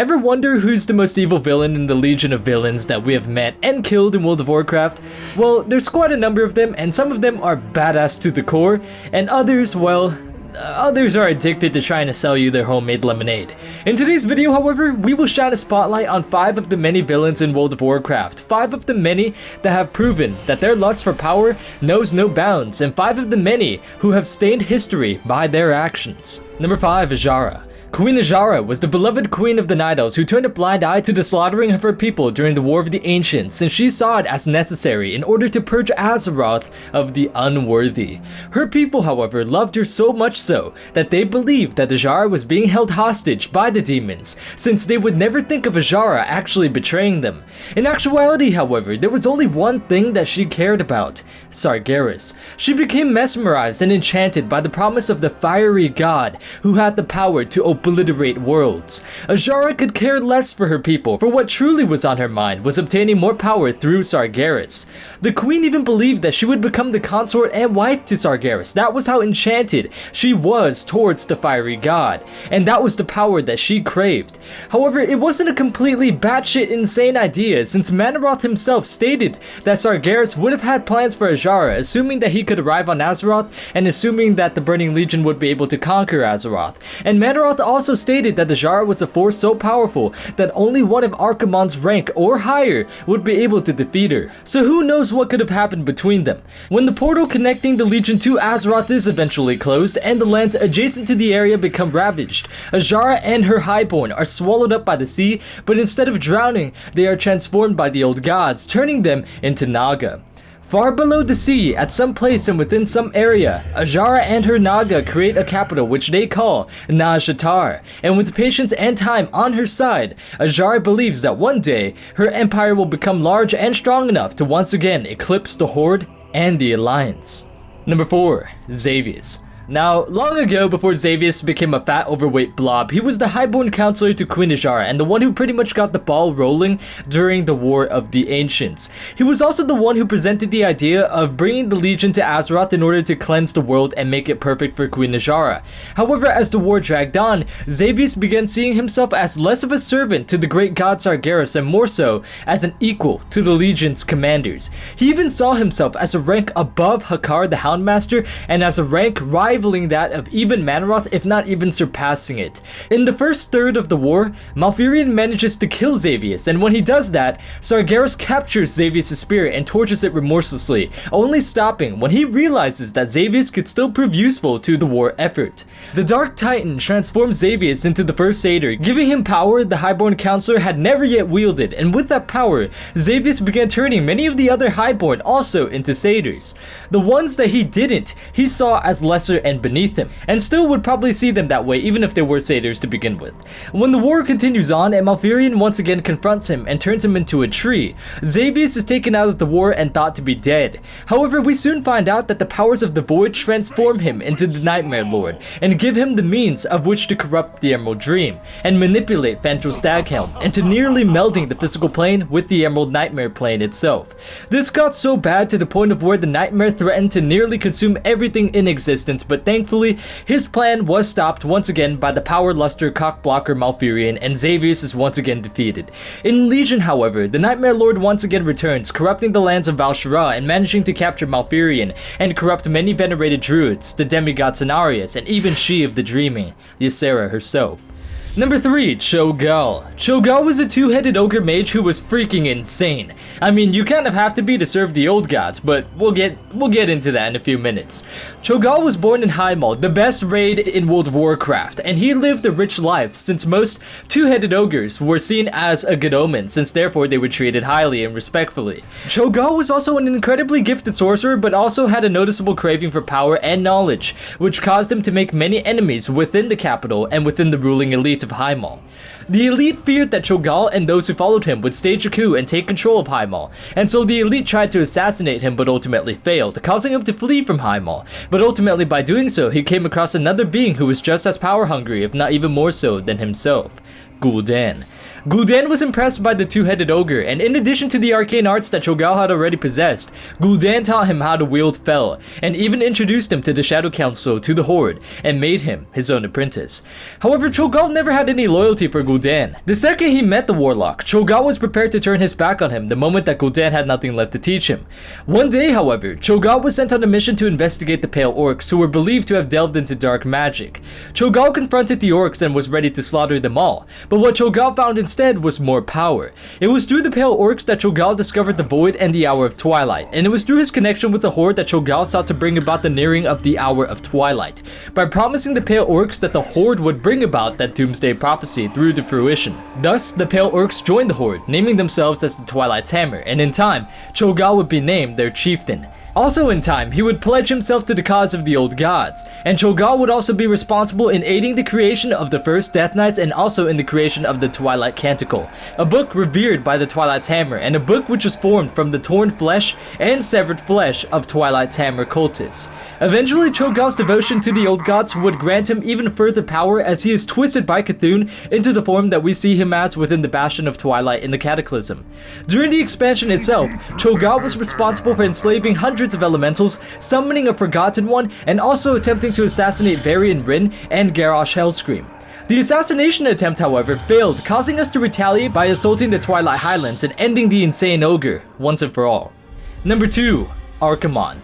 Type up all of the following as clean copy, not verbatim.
Ever wonder who's the most evil villain in the legion of villains that we have met and killed in World of Warcraft? Well, there's quite a number of them, and some of them are badass to the core, and others, well, others are addicted to trying to sell you their homemade lemonade. In today's video, however, we will shine a spotlight on 5 of the many villains in World of Warcraft, 5 of the many that have proven that their lust for power knows no bounds, and 5 of the many who have stained history by their actions. Number 5, AZSHARA. Queen AZSHARA was the beloved queen of the Night Elves who turned a blind eye to the slaughtering of her people during the War of the Ancients, since she saw it as necessary in order to purge Azeroth of the unworthy. Her people, however, loved her so much so that they believed that AZSHARA was being held hostage by the demons, since they would never think of AZSHARA actually betraying them. In actuality, however, there was only one thing that she cared about: Sargeras. She became mesmerized and enchanted by the promise of the fiery god who had the power to obliterate worlds. AZSHARA could care less for her people, for what truly was on her mind was obtaining more power through Sargeras. The queen even believed that she would become the consort and wife to Sargeras. That was how enchanted she was towards the fiery god, and that was the power that she craved. However, it wasn't a completely batshit insane idea, since Manaroth himself stated that Sargeras would have had plans for AZSHARA, assuming that he could arrive on Azeroth and assuming that the Burning Legion would be able to conquer Azeroth. And Manaroth also stated that AZSHARA was a force so powerful that only one of Archimonde's rank or higher would be able to defeat her. So who knows what could have happened between them. When the portal connecting the Legion to Azeroth is eventually closed and the lands adjacent to the area become ravaged, AZSHARA and her Highborn are swallowed up by the sea, but instead of drowning, they are transformed by the old gods, turning them into Naga. Far below the sea, at some place and within some area, AZSHARA and her Naga create a capital which they call Nazjatar, and with patience and time on her side, AZSHARA believes that one day, her empire will become large and strong enough to once again eclipse the Horde and the Alliance. Number 4, XAVIUS. Now, long ago, before XAVIUS became a fat overweight blob, he was the highborn counselor to Queen AZSHARA and the one who pretty much got the ball rolling during the War of the Ancients. He was also the one who presented the idea of bringing the Legion to Azeroth in order to cleanse the world and make it perfect for Queen AZSHARA. However, as the war dragged on, XAVIUS began seeing himself as less of a servant to the great god Sargeras and more so as an equal to the Legion's commanders. He even saw himself as a rank above Hakar the Houndmaster and as a rank rivaling that of even Manaroth, if not even surpassing it. In the first third of the war, Malfurion manages to kill XAVIUS, and when he does that, Sargeras captures XAVIUS' spirit and tortures it remorselessly, only stopping when he realizes that XAVIUS could still prove useful to the war effort. The Dark Titan transforms XAVIUS into the first satyr, giving him power the Highborn Counselor had never yet wielded, and with that power, XAVIUS began turning many of the other Highborn also into satyrs. The ones that he didn't, he saw as lesser and beneath him, and still would probably see them that way even if they were satyrs to begin with. When the war continues on and Malfurion once again confronts him and turns him into a tree, XAVIUS is taken out of the war and thought to be dead. However, we soon find out that the powers of the Void transform him into the Nightmare Lord, and give him the means of which to corrupt the Emerald Dream, and manipulate Fandral Staghelm into nearly melding the physical plane with the Emerald Nightmare plane itself. This got so bad to the point of where the Nightmare threatened to nearly consume everything in existence, but thankfully, his plan was stopped once again by the power luster cockblocker Malfurion, and XAVIUS is once again defeated. In Legion, however, the Nightmare Lord once again returns, corrupting the lands of Val'Sharah and managing to capture Malfurion, and corrupt many venerated druids, the demigod Cenarius, and even she of the Dreaming, Ysera herself. Number 3, CHO'GALL. CHO'GALL was a two-headed ogre mage who was freaking insane. I mean, you kind of have to be to serve the old gods, but we'll get into that in a few minutes. CHO'GALL was born in Highmaul, the best raid in World of Warcraft, and he lived a rich life since most two-headed ogres were seen as a good omen, since therefore they were treated highly and respectfully. CHO'GALL was also an incredibly gifted sorcerer, but also had a noticeable craving for power and knowledge, which caused him to make many enemies within the capital and within the ruling elite of Highmaul. The elite feared that CHO'GALL and those who followed him would stage a coup and take control of Highmaul, and so the elite tried to assassinate him but ultimately failed, causing him to flee from Highmaul. But ultimately by doing so, he came across another being who was just as power hungry, if not even more so, than himself. GUL'DAN. GUL'DAN was impressed by the two-headed ogre, and in addition to the arcane arts that CHO'GALL had already possessed, GUL'DAN taught him how to wield Fel, and even introduced him to the Shadow Council, to the Horde, and made him his own apprentice. However, CHO'GALL never had any loyalty for GUL'DAN. The second he met the Warlock, CHO'GALL was prepared to turn his back on him the moment that GUL'DAN had nothing left to teach him. One day, however, CHO'GALL was sent on a mission to investigate the Pale Orcs, who were believed to have delved into dark magic. CHO'GALL confronted the Orcs and was ready to slaughter them all, but what CHO'GALL found instead was more power. It was through the Pale Orcs that CHO'GALL discovered the Void and the Hour of Twilight, and it was through his connection with the Horde that CHO'GALL sought to bring about the nearing of the Hour of Twilight, by promising the Pale Orcs that the Horde would bring about that doomsday prophecy through to fruition. Thus, the Pale Orcs joined the Horde, naming themselves as the Twilight's Hammer, and in time, CHO'GALL would be named their chieftain. Also in time, he would pledge himself to the cause of the old gods, and CHO'GALL would also be responsible in aiding the creation of the first Death Knights and also in the creation of the Twilight Canticle, a book revered by the Twilight's Hammer, and a book which was formed from the torn flesh and severed flesh of Twilight's Hammer cultists. Eventually, CHO'GALL's devotion to the old gods would grant him even further power as he is twisted by Cthulhu into the form that we see him as within the Bastion of Twilight in the Cataclysm. During the expansion itself, CHO'GALL was responsible for enslaving hundreds of elementals, summoning a forgotten one, and also attempting to assassinate Varian Rin and Garrosh Hellscream. The assassination attempt, however, failed, causing us to retaliate by assaulting the Twilight Highlands and ending the insane ogre once and for all. Number 2. Archimon.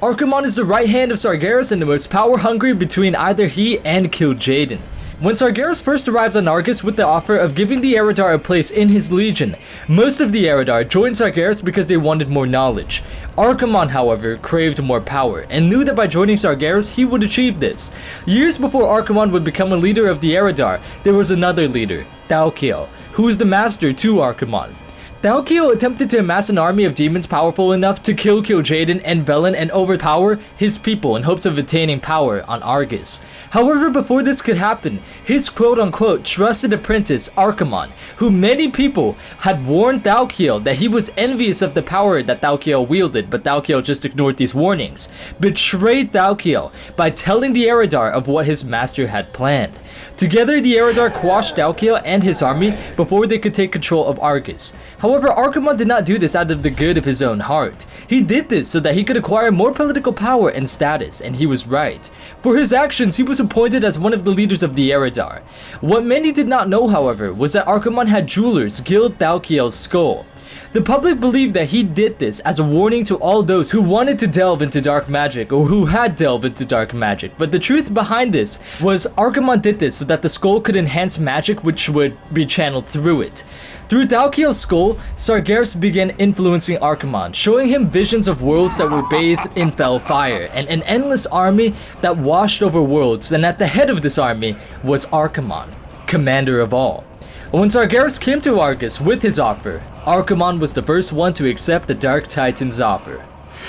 Archimon is the right hand of Sargeras and the most power-hungry between either he and Kil'jaeden. When Sargeras first arrived on Argus with the offer of giving the Eredar a place in his legion, most of the Eredar joined Sargeras because they wanted more knowledge. Archimon, however, craved more power, and knew that by joining Sargeras he would achieve this. Years before Archimon would become a leader of the Eredar, there was another leader, Thalkiel, who was the master to Archimon. Thalkiel attempted to amass an army of demons powerful enough to kill Kil'jaeden and Velen and overpower his people in hopes of attaining power on Argus. However, before this could happen, his quote-unquote trusted apprentice Archimon, who many people had warned Thalkiel that he was envious of the power that Thalkiel wielded, but Thalkiel just ignored these warnings, betrayed Thalkiel by telling the Eredar of what his master had planned. Together, the Eredar quashed Thalkiel and his army before they could take control of Argus. However, Archimon did not do this out of the good of his own heart. He did this so that he could acquire more political power and status, and he was right. For his actions, he was appointed as one of the leaders of the Eredar. What many did not know, however, was that Archimon had jewelers gild Thalkiel's skull. The public believed that he did this as a warning to all those who wanted to delve into dark magic or who had delved into dark magic, but the truth behind this was Archimon did this so that the skull could enhance magic which would be channeled through it. Through Thalkiel's skull, Sargeras began influencing Archimon, showing him visions of worlds that were bathed in fell fire, and an endless army that washed over worlds, and at the head of this army was Archimon, commander of all. When Sargeras came to Argus with his offer, Archimon was the first one to accept the Dark Titan's offer.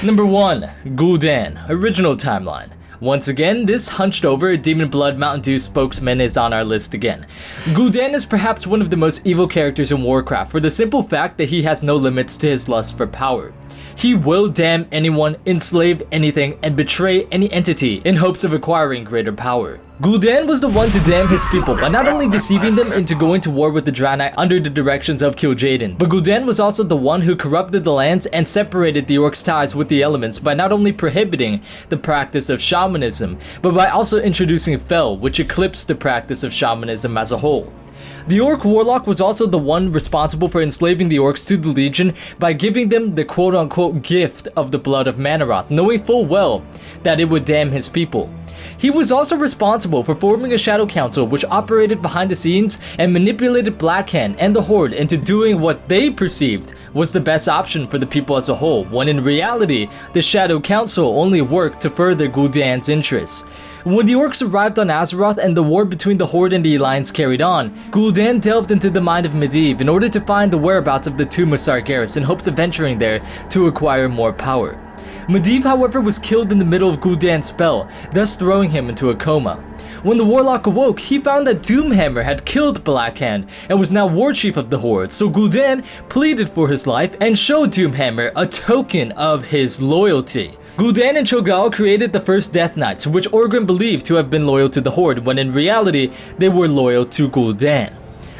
Number 1. GUL'DAN, original timeline. Once again, this hunched-over Demon Blood Mountain Dew spokesman is on our list again. GUL'DAN is perhaps one of the most evil characters in Warcraft for the simple fact that he has no limits to his lust for power. He will damn anyone, enslave anything, and betray any entity in hopes of acquiring greater power. GUL'DAN was the one to damn his people by not only deceiving them into going to war with the Draenei under the directions of Kil'jaeden, but GUL'DAN was also the one who corrupted the lands and separated the Orcs' ties with the elements by not only prohibiting the practice of shamanism, but by also introducing Fel, which eclipsed the practice of shamanism as a whole. The Orc Warlock was also the one responsible for enslaving the Orcs to the Legion by giving them the quote-unquote gift of the blood of Manaroth, knowing full well that it would damn his people. He was also responsible for forming a Shadow Council which operated behind the scenes and manipulated Blackhand and the Horde into doing what they perceived was the best option for the people as a whole, when in reality, the Shadow Council only worked to further GUL'DAN's interests. When the Orcs arrived on Azeroth and the war between the Horde and the Alliance carried on, GUL'DAN delved into the mind of Medivh in order to find the whereabouts of the tomb of Sargeras in hopes of venturing there to acquire more power. Medivh, however, was killed in the middle of GUL'DAN's spell, thus throwing him into a coma. When the Warlock awoke, he found that Doomhammer had killed Blackhand and was now War Chief of the Horde, so GUL'DAN pleaded for his life and showed Doomhammer a token of his loyalty. GUL'DAN and CHO'GALL created the first Death Knights, which Orgrim believed to have been loyal to the Horde, when in reality, they were loyal to GUL'DAN.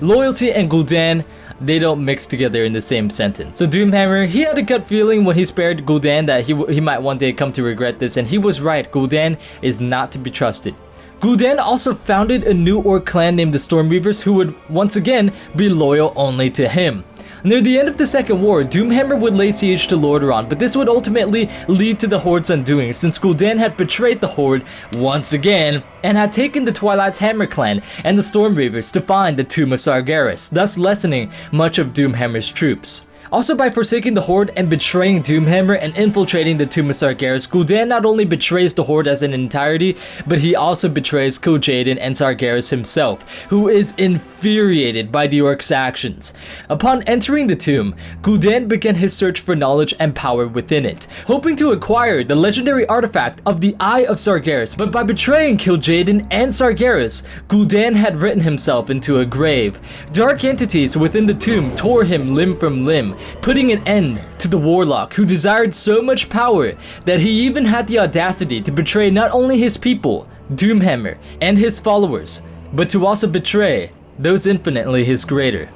loyalty and Gul'dan, they don't mix together in the same sentence. So Doomhammer, he had a gut feeling when he spared Gul'dan that he might one day come to regret this, and he was right. Gul'dan is not to be trusted. Gul'dan also founded a new orc clan named the Stormreavers who would once again be loyal only to him. Near the end of the Second War, Doomhammer would lay siege to Lordaeron, but this would ultimately lead to the Horde's undoing since Gul'dan had betrayed the Horde once again and had taken the Twilight's Hammer clan and the Stormreavers to find the Tomb of Sargeras, thus lessening much of Doomhammer's troops. Also, by forsaking the Horde and betraying Doomhammer and infiltrating the Tomb of Sargeras, Gul'dan not only betrays the Horde as an entirety, but he also betrays Kil'jaeden and Sargeras himself, who is infuriated by the Orc's actions. Upon entering the tomb, Gul'dan began his search for knowledge and power within it, hoping to acquire the legendary artifact of the Eye of Sargeras, but by betraying Kil'jaeden and Sargeras, Gul'dan had written himself into a grave. Dark entities within the tomb tore him limb from limb, putting an end to the warlock who desired so much power that he even had the audacity to betray not only his people, Doomhammer, and his followers, but to also betray those infinitely his greater.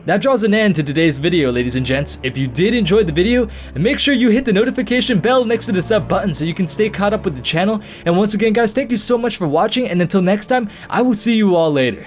That draws an end to today's video, ladies and gents. If you did enjoy the video, make sure you hit the notification bell next to the sub button so you can stay caught up with the channel. And once again guys, thank you so much for watching, and until next time, I will see you all later.